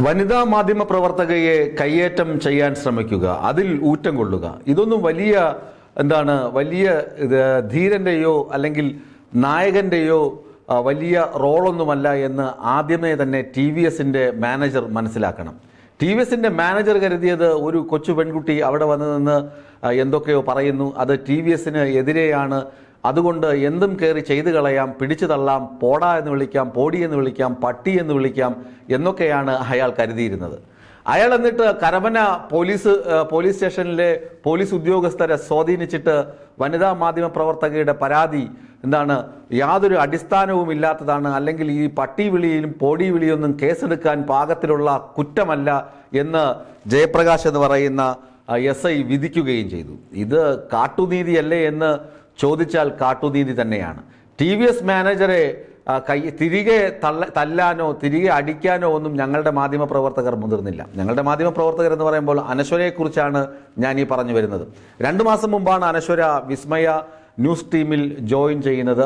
വനിതാ മാധ്യമ പ്രവർത്തകയെ കയ്യേറ്റം ചെയ്യാൻ ശ്രമിക്കുക, അതിൽ ഊറ്റം കൊള്ളുക, ഇതൊന്നും വലിയ വലിയ ധീരന്റെയോ അല്ലെങ്കിൽ നായകന്റെയോ വലിയ റോളൊന്നുമല്ല എന്ന് ആദ്യമേ തന്നെ TVSന്റെ മാനേജർ മനസ്സിലാക്കണം. TVSന്റെ മാനേജർ കരുതിയത് ഒരു കൊച്ചു പെൺകുട്ടി അവിടെ വന്നു നിന്ന് എന്തൊക്കെയോ പറയുന്നു, അത് TVSന് എതിരെയാണ്, അതുകൊണ്ട് എന്തും കയറി ചെയ്തു കളയാം, പിടിച്ചു തള്ളാം, പോടാ എന്ന് വിളിക്കാം, പോടി എന്ന് വിളിക്കാം, പട്ടി എന്ന് വിളിക്കാം എന്നൊക്കെയാണ് അയാൾ കരുതിയിരുന്നത്. അയാൾ എന്നിട്ട് കരമന പോലീസ് സ്റ്റേഷനിലെ പോലീസ് ഉദ്യോഗസ്ഥരെ സ്വാധീനിച്ചിട്ട് വനിതാ മാധ്യമ പ്രവർത്തകയുടെ പരാതി യാതൊരു അടിസ്ഥാനവും ഇല്ലാത്തതാണ്, അല്ലെങ്കിൽ ഈ പട്ടി വിളിയിലും പോടി വിളിയൊന്നും കേസെടുക്കാൻ പാകത്തിലുള്ള കുറ്റമല്ല എന്ന് ജയപ്രകാശ് എന്ന് പറയുന്ന SI വിധിക്കുകയും ചെയ്തു. ഇത് കാട്ടുനീതിയല്ലേ എന്ന് ചോദിച്ചാൽ കാട്ടുനീതി തന്നെയാണ്. TVS മാനേജറെ തിരികെ തല്ലാനോ തിരികെ അടിക്കാനോ ഒന്നും ഞങ്ങളുടെ മാധ്യമപ്രവർത്തകർ മുതിർന്നില്ല. ഞങ്ങളുടെ മാധ്യമപ്രവർത്തകർ എന്ന് പറയുമ്പോൾ അനശ്വരയെക്കുറിച്ചാണ് ഞാൻ ഈ പറഞ്ഞു വരുന്നത്. 2 മാസം മുമ്പാണ് അനശ്വര വിസ്മയ ന്യൂസ് ടീമിൽ ജോയിൻ ചെയ്യുന്നത്.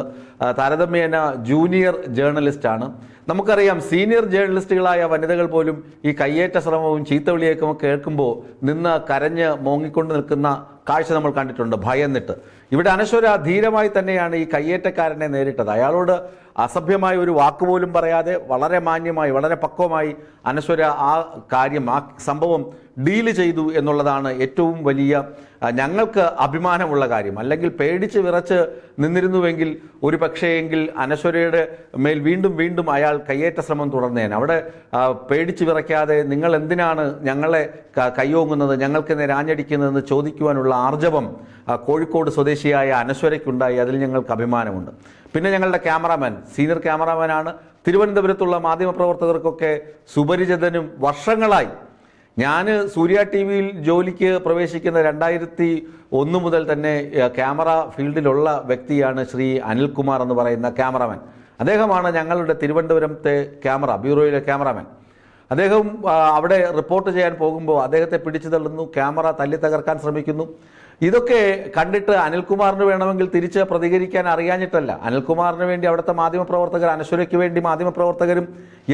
താരതമ്യേന ജൂനിയർ ജേർണലിസ്റ്റാണ്. നമുക്കറിയാം, സീനിയർ ജേർണലിസ്റ്റുകളായ വനിതകൾ പോലും ഈ കയ്യേറ്റ ശ്രമവും ചീത്തവിളിയൊക്കെ കേൾക്കുമ്പോൾ നിന്ന് കരഞ്ഞ് മോങ്ങിക്കൊണ്ട് നിൽക്കുന്ന കാഴ്ച നമ്മൾ കണ്ടിട്ടുണ്ട്, ഭയന്നിട്ട്. ഇവിടെ അനശ്വര ധീരമായി തന്നെയാണ് ഈ കയ്യേറ്റക്കാരനെ നേരിട്ടത്. അയാളോട് അസഭ്യമായ ഒരു വാക്കുപോലും പറയാതെ വളരെ മാന്യമായി വളരെ പക്വമായി അനശ്വര ആ സംഭവം ഡീല് ചെയ്തു എന്നുള്ളതാണ് ഏറ്റവും വലിയ ഞങ്ങൾക്ക് അഭിമാനമുള്ള കാര്യം. അല്ലെങ്കിൽ പേടിച്ച് വിറച്ച് നിന്നിരുന്നുവെങ്കിൽ ഒരു പക്ഷേയെങ്കിൽ അനശ്വരയുടെ മേൽ വീണ്ടും വീണ്ടും അയാൾ കയ്യേറ്റ ശ്രമം തുടർന്നേനെ. അവിടെ പേടിച്ച് വിറയ്ക്കാതെ നിങ്ങൾ എന്തിനാണ് ഞങ്ങളെ കയ്യോങ്ങുന്നത്, ഞങ്ങൾക്ക് നേരെ ആഞ്ഞടിക്കുന്നതെന്ന് ചോദിക്കുവാനുള്ള ആർജവം കോഴിക്കോട് സ്വദേശിയായ അനശ്വരയ്ക്കുണ്ടായി. അതിൽ ഞങ്ങൾക്ക് അഭിമാനമുണ്ട്. പിന്നെ ഞങ്ങളുടെ ക്യാമറാമാൻ, സീനിയർ ക്യാമറാമാനാണ്. തിരുവനന്തപുരത്തുള്ള മാധ്യമപ്രവർത്തകർക്കൊക്കെ സുപരിചിതനും വർഷങ്ങളായി. ഞാൻ സൂര്യ TVയിൽ ജോലിക്ക് പ്രവേശിക്കുന്ന 2001 മുതൽ തന്നെ ക്യാമറ ഫീൽഡിലുള്ള വ്യക്തിയാണ് ശ്രീ അനിൽകുമാർ എന്ന് പറയുന്ന ക്യാമറാമാൻ. അദ്ദേഹമാണ് ഞങ്ങളുടെ തിരുവനന്തപുരത്തെ ബ്യൂറോയിലെ ക്യാമറാമാൻ. അദ്ദേഹം അവിടെ റിപ്പോർട്ട് ചെയ്യാൻ പോകുമ്പോൾ അദ്ദേഹത്തെ പിടിച്ചു തള്ളുന്നു, ക്യാമറ തല്ലി തകർക്കാൻ ശ്രമിക്കുന്നു. ഇതൊക്കെ കണ്ടിട്ട് അനിൽകുമാറിന് വേണമെങ്കിൽ തിരിച്ച് പ്രതികരിക്കാൻ അറിയാഞ്ഞിട്ടല്ല. അനിൽകുമാറിന് വേണ്ടി അവിടുത്തെ മാധ്യമപ്രവർത്തകർ, അനശ്വരയ്ക്ക് വേണ്ടി മാധ്യമപ്രവർത്തകരും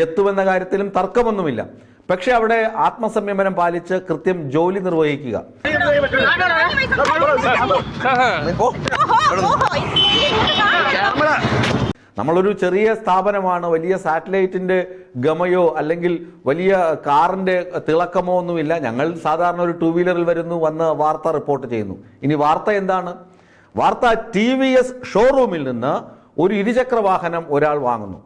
എത്തുമെന്ന കാര്യത്തിലും തർക്കമൊന്നുമില്ല. പക്ഷെ അവിടെ ആത്മസംയമനം പാലിച്ച് കൃത്യം ജോലി നിർവഹിക്കുക. നമ്മളൊരു ചെറിയ സ്ഥാപനമാണ്. വലിയ സാറ്റലൈറ്റിന്റെ ഗമയോ അല്ലെങ്കിൽ വലിയ കാറിന്റെ തിളക്കമോ ഒന്നുമില്ല. ഞങ്ങൾ സാധാരണ ഒരു 2 വീലറിൽ വരുന്നു, വന്ന് വാർത്ത റിപ്പോർട്ട് ചെയ്യുന്നു. ഇനി വാർത്ത എന്താണ്? വാർത്ത TVS ഷോറൂമിൽ നിന്ന് ഒരു ഇരുചക്ര വാഹനം ഒരാൾ വാങ്ങുന്നു.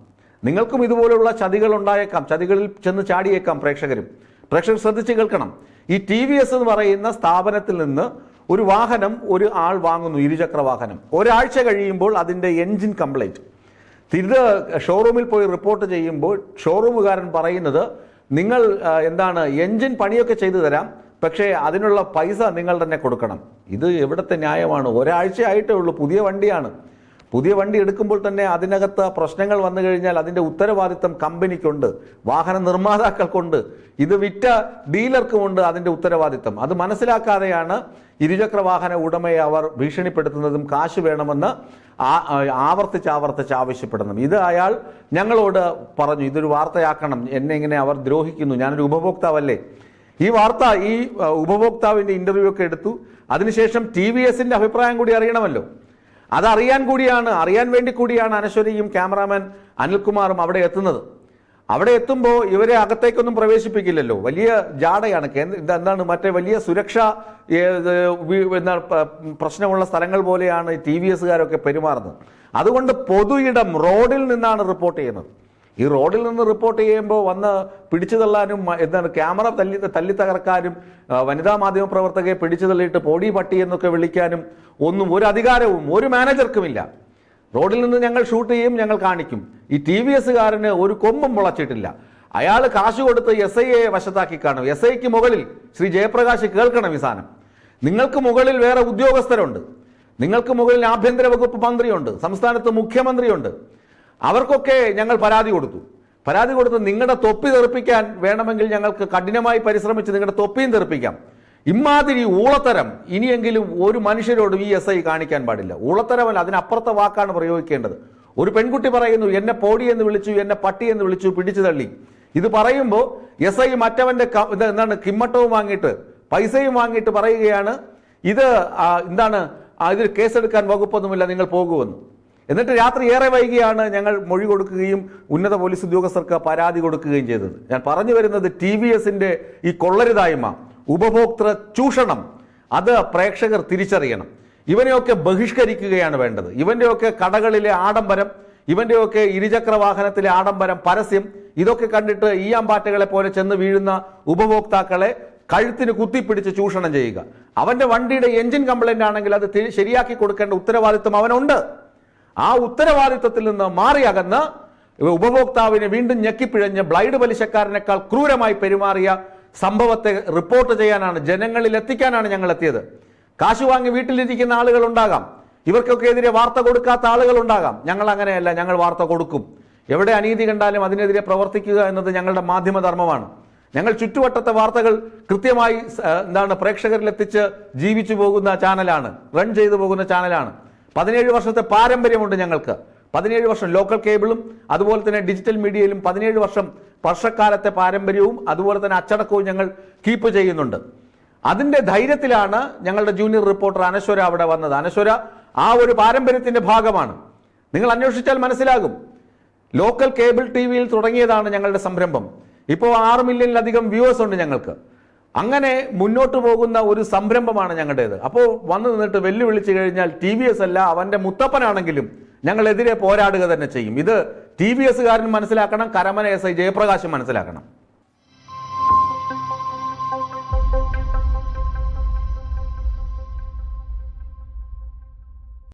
നിങ്ങൾക്കും ഇതുപോലുള്ള ചതികൾ ഉണ്ടായേക്കാം, ചതികളിൽ ചെന്ന് ചാടിയേക്കാം. പ്രേക്ഷകർ ശ്രദ്ധിച്ച് കേൾക്കണം. ഈ TVS എന്ന് പറയുന്ന സ്ഥാപനത്തിൽ നിന്ന് ഒരു വാഹനം ഒരു ആൾ വാങ്ങുന്നു, ഇരുചക്ര വാഹനം. ഒരാഴ്ച കഴിയുമ്പോൾ അതിൻ്റെ എൻജിൻ കംപ്ലൈൻറ്റ്. ഇത് ഷോറൂമിൽ പോയി റിപ്പോർട്ട് ചെയ്യുമ്പോൾ ഷോറൂമുകാരൻ പറയുന്നത്, നിങ്ങൾ എൻജിൻ പണിയൊക്കെ ചെയ്തു തരാം, പക്ഷേ അതിനുള്ള പൈസ നിങ്ങൾ തന്നെ കൊടുക്കണം. ഇത് എവിടുത്തെ ന്യായമാണ്? ഒരാഴ്ച ആയിട്ടേ ഉള്ളൂ, പുതിയ വണ്ടിയാണ്. പുതിയ വണ്ടി എടുക്കുമ്പോൾ തന്നെ അതിനകത്ത് പ്രശ്നങ്ങൾ വന്നു കഴിഞ്ഞാൽ അതിൻ്റെ ഉത്തരവാദിത്തം കമ്പനിക്കുണ്ട്, വാഹന നിർമ്മാതാക്കൾക്കുണ്ട്, ഇത് വിറ്റ ഡീലർക്കുമുണ്ട് അതിൻ്റെ ഉത്തരവാദിത്തം. അത് മനസ്സിലാക്കാതെയാണ് ഇരുചക്ര വാഹന ഉടമയെ അവർ ഭീഷണിപ്പെടുത്തുന്നതും കാശ് വേണമെന്ന് ആവർത്തിച്ച് ആവശ്യപ്പെടുന്നതും. ഇത് അയാൾ ഞങ്ങളോട് പറഞ്ഞു, ഇതൊരു വാർത്തയാക്കണം, എന്നെ ഇങ്ങനെ അവർ ദ്രോഹിക്കുന്നു, ഞാനൊരു ഉപഭോക്താവല്ലേ. ഈ വാർത്ത ഈ ഉപഭോക്താവിൻ്റെ ഇൻ്റർവ്യൂ ഒക്കെ എടുത്തു. അതിനുശേഷം TVSന്റെ അഭിപ്രായം കൂടി അറിയണമല്ലോ. അറിയാൻ വേണ്ടി കൂടിയാണ് അനശ്വരയും ക്യാമറാമാൻ അനിൽകുമാറും അവിടെ എത്തുന്നത്. അവിടെ എത്തുമ്പോൾ ഇവരെ അകത്തേക്കൊന്നും പ്രവേശിപ്പിക്കില്ലല്ലോ. വലിയ ജാടയാണ്. മറ്റേ വലിയ സുരക്ഷാ പ്രശ്നമുള്ള സ്ഥലങ്ങൾ പോലെയാണ് TVSകാരൊക്കെ പെരുമാറുന്നത്. അതുകൊണ്ട് പൊതു ഇടം, റോഡിൽ നിന്നാണ് റിപ്പോർട്ട് ചെയ്യുന്നത്. ഈ റോഡിൽ നിന്ന് റിപ്പോർട്ട് ചെയ്യുമ്പോൾ വന്ന് പിടിച്ചു തള്ളാനും ക്യാമറ തല്ലി തകർക്കാനും വനിതാ മാധ്യമ പ്രവർത്തകരെ പിടിച്ചു തള്ളിയിട്ട് പൊടി പട്ടി എന്നൊക്കെ വിളിക്കാനും ഒന്നും ഒരു അധികാരവും ഒരു മാനേജർക്കുമില്ല. റോഡിൽ നിന്ന് ഞങ്ങൾ ഷൂട്ട് ചെയ്യും, ഞങ്ങൾ കാണിക്കും. ഈ TVSകാരന് ഒരു കൊമ്പും മുളച്ചിട്ടില്ല. അയാൾ കാശ് കൊടുത്ത് SIയെ വശത്താക്കി കാണും. SIക്ക് മുകളിൽ ശ്രീ ജയപ്രകാശ് കേൾക്കണം ഈ സാധനം. നിങ്ങൾക്ക് മുകളിൽ വേറെ ഉദ്യോഗസ്ഥരുണ്ട്, നിങ്ങൾക്ക് മുകളിൽ ആഭ്യന്തര വകുപ്പ് മന്ത്രിയുണ്ട്, സംസ്ഥാനത്ത് മുഖ്യമന്ത്രിയുണ്ട്. അവർക്കൊക്കെ ഞങ്ങൾ പരാതി കൊടുത്ത് നിങ്ങളുടെ തൊപ്പി തെറിപ്പിക്കാൻ വേണമെങ്കിൽ ഞങ്ങൾക്ക് കഠിനമായി പരിശ്രമിച്ച് നിങ്ങളുടെ തൊപ്പിയും തെറിപ്പിക്കാം. ഇമാതിരി ഊളത്തരം ഇനിയെങ്കിലും ഒരു മനുഷ്യരോടും ഈ SI കാണിക്കാൻ പാടില്ല. ഊളത്തരമല്ല, അതിനപ്പുറത്തെ വാക്കാണ് പ്രയോഗിക്കേണ്ടത്. ഒരു പെൺകുട്ടി പറയുന്നു, എന്നെ പോടി എന്ന് വിളിച്ചു, എന്നെ പട്ടി എന്ന് വിളിച്ചു, പിടിച്ചു തള്ളി. ഇത് പറയുമ്പോൾ SI മറ്റവന്റെ എന്താണ് കിമ്മട്ടവും വാങ്ങിയിട്ട് പൈസയും വാങ്ങിയിട്ട് പറയുകയാണ്, ഇത് എന്താണ് ഇതിൽ കേസെടുക്കാൻ വകുപ്പൊന്നുമില്ല, നിങ്ങൾ പോകുമെന്ന്. എന്നിട്ട് രാത്രി ഏറെ വൈകിയാണ് ഞങ്ങൾ മൊഴി കൊടുക്കുകയും ഉന്നത പോലീസ് ഉദ്യോഗസ്ഥർക്ക് പരാതി കൊടുക്കുകയും ചെയ്തത്. ഞാൻ പറഞ്ഞു വരുന്നത് TVSന്റെ ഈ കൊള്ളരുതായ്മ, ഉപഭോക്തൃ ചൂഷണം, അത് പ്രേക്ഷകർ തിരിച്ചറിയണം. ഇവനെയൊക്കെ ബഹിഷ്കരിക്കുകയാണ് വേണ്ടത്. ഇവന്റെയൊക്കെ കടകളിലെ ആഡംബരം, ഇവന്റെയൊക്കെ ഇരുചക്ര വാഹനത്തിലെ ആഡംബരം, പരസ്യം, ഇതൊക്കെ കണ്ടിട്ട് ഈയാമ്പാറ്റകളെ പോലെ ചെന്ന് വീഴുന്ന ഉപഭോക്താക്കളെ കഴുത്തിന് കുത്തിപ്പിടിച്ച് ചൂഷണം ചെയ്യുക. അവന്റെ വണ്ടിയുടെ എഞ്ചിൻ കംപ്ലൈന്റ് ആണെങ്കിൽ അത് ശരിയാക്കി കൊടുക്കേണ്ട ഉത്തരവാദിത്വം അവനുണ്ട്. ആ ഉത്തരവാദിത്വത്തിൽ നിന്ന് മാറി അകന്ന് ഉപഭോക്താവിനെ വീണ്ടും ഞെക്കിപ്പിഴഞ്ഞ് ബ്ലൈഡ് പലിശക്കാരനേക്കാൾ ക്രൂരമായി പെരുമാറിയ സംഭവത്തെ റിപ്പോർട്ട് ചെയ്യാനാണ്, ജനങ്ങളിൽ എത്തിക്കാനാണ് ഞങ്ങൾ എത്തിയത്. കാശ് വാങ്ങി വീട്ടിലിരിക്കുന്ന ആളുകൾ ഉണ്ടാകാം, ഇവർക്കൊക്കെ എതിരെ വാർത്ത കൊടുക്കാത്ത ആളുകൾ ഉണ്ടാകാം. ഞങ്ങൾ അങ്ങനെയല്ല, ഞങ്ങൾ വാർത്ത കൊടുക്കും. എവിടെ അനീതി കണ്ടാലും അതിനെതിരെ പ്രവർത്തിക്കുക എന്നത് ഞങ്ങളുടെ മാധ്യമധർമ്മമാണ്. ഞങ്ങൾ ചുറ്റുവട്ടത്തെ വാർത്തകൾ കൃത്യമായി പ്രേക്ഷകരിലെത്തിച്ച് ജീവിച്ചു പോകുന്ന ചാനലാണ്, റൺ ചെയ്തു പോകുന്ന ചാനലാണ്. 17 വർഷത്തെ പാരമ്പര്യമുണ്ട് ഞങ്ങൾക്ക്. 17 വർഷം ലോക്കൽ കേബിളും അതുപോലെ തന്നെ ഡിജിറ്റൽ മീഡിയയിലും 17 വർഷക്കാലത്തെ പാരമ്പര്യവും അതുപോലെ തന്നെ അച്ചടക്കവും ഞങ്ങൾ കീപ്പ് ചെയ്യുന്നുണ്ട്. അതിന്റെ ധൈര്യത്തിലാണ് ഞങ്ങളുടെ ജൂനിയർ റിപ്പോർട്ടർ അനശ്വര അവിടെ വന്നത്. അനശ്വര ആ ഒരു പാരമ്പര്യത്തിന്റെ ഭാഗമാണ്. നിങ്ങൾ അന്വേഷിച്ചാൽ മനസ്സിലാകും. ലോക്കൽ കേബിൾ TVയിൽ തുടങ്ങിയതാണ് ഞങ്ങളുടെ സംരംഭം. ഇപ്പോൾ 6 മില്യണിലധികം വ്യൂവേഴ്സ് ഉണ്ട് ഞങ്ങൾക്ക്. അങ്ങനെ മുന്നോട്ട് പോകുന്ന ഒരു സംരംഭമാണ് ഞങ്ങളുടേത്. അപ്പോൾ വന്നു നിന്നിട്ട് വെല്ലുവിളിച്ചു കഴിഞ്ഞാൽ TVS അല്ല, അവന്റെ മുത്തപ്പനാണെങ്കിലും ഞങ്ങളെതിരെ പോരാടുക തന്നെ ചെയ്യും. ഇത് TVS കാരൻ മനസ്സിലാക്കണം, കരമന SI ജയപ്രകാശും മനസ്സിലാക്കണം.